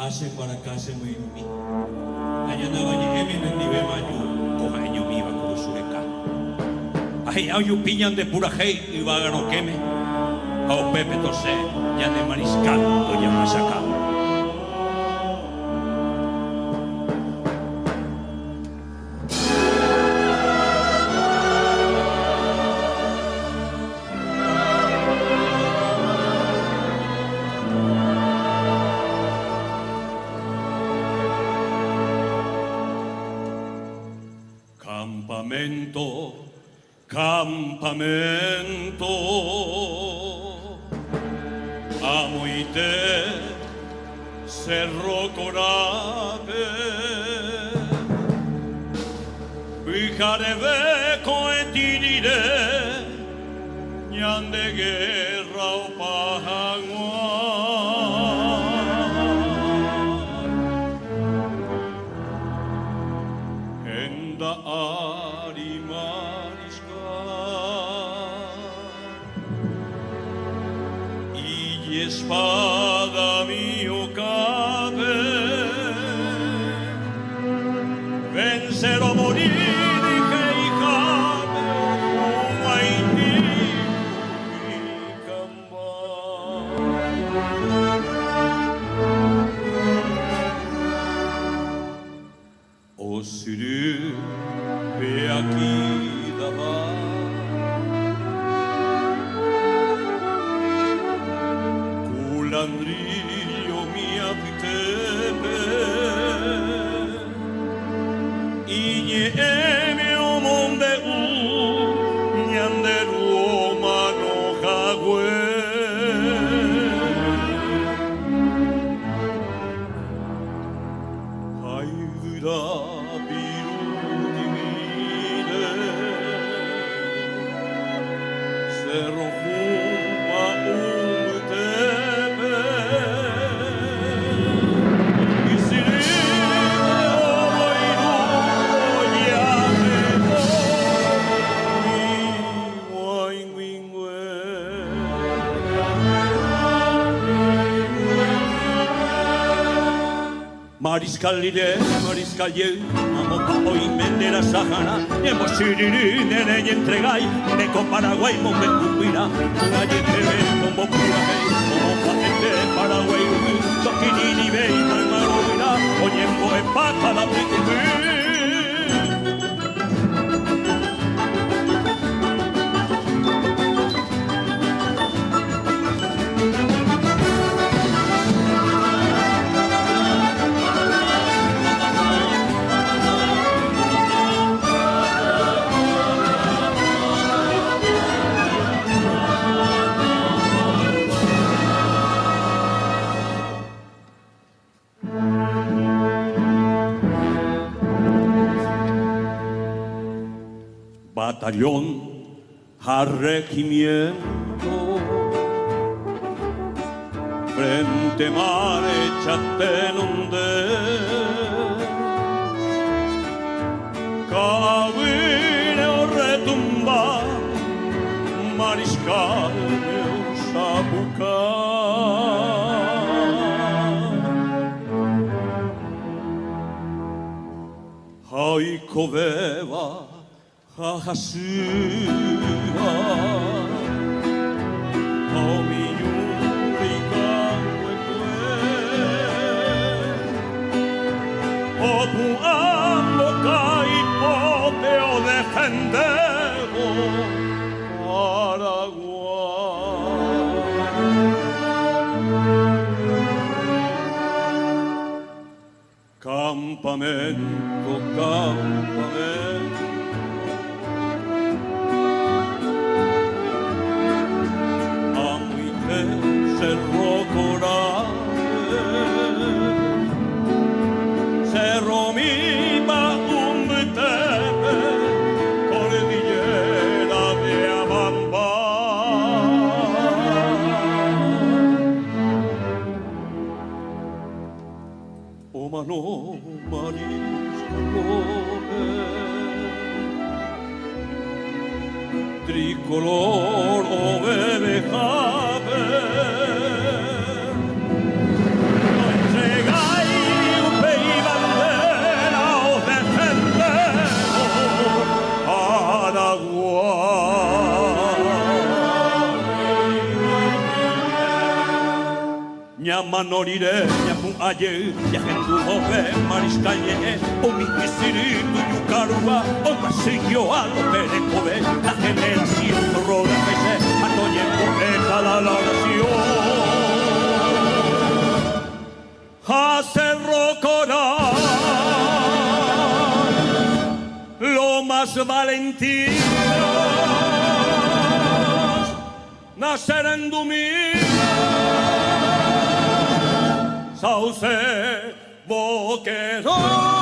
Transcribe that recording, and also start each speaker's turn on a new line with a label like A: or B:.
A: Hace para casa muy mi. Allá nada ni emi no ni ve mayo. Coja ello mi va con sureca. Ahí hay un piñan de pura hey y va a ganar queme. A Pepe Tosé ya de mariscal doña Masaca. Campamento, campamento, amo y te cerro corabe, fijare veco e tirire, ñan de guerra o pajangua. Enda ari mariscal y espada mío cabe vencer o morir que y cabe un Haití y cambar o sirü ve aquí daba culandrillo mi apitebe y nieme o monde ñanderu o mano jagüe ay dura Mariscal lire, mariscal ye, amo papo y mendera sajana, nemo siriri, nene y entregai, neco Paraguay, mombe cumbira, una yetebe, como pura hey, como patente, Paraguay, toquini ni vei, mal marovina, oyembo empata la pritibi. Batallón a regimiento, frente mar echate nonde, cabine o retumba, mariscal de Usabuca. Ay, coveva, Hahasua, Omi Yurika Opu Amboka y Poteo defendebo Paraguay. Campamento, campamento. Cerro Coraje, Cerro Mima, Umbetepe, Cordillera de Abamba. O mano mariscalone, tricolor o bebejave, no entregáis manorire yamu aye yahendu hobe mariscalle o mi quisiritu yucaruba o masillo a lo perecobe la generación roda pese atoye por la oración hace rocorar lo más valentino nacer en domingo sauce boquerón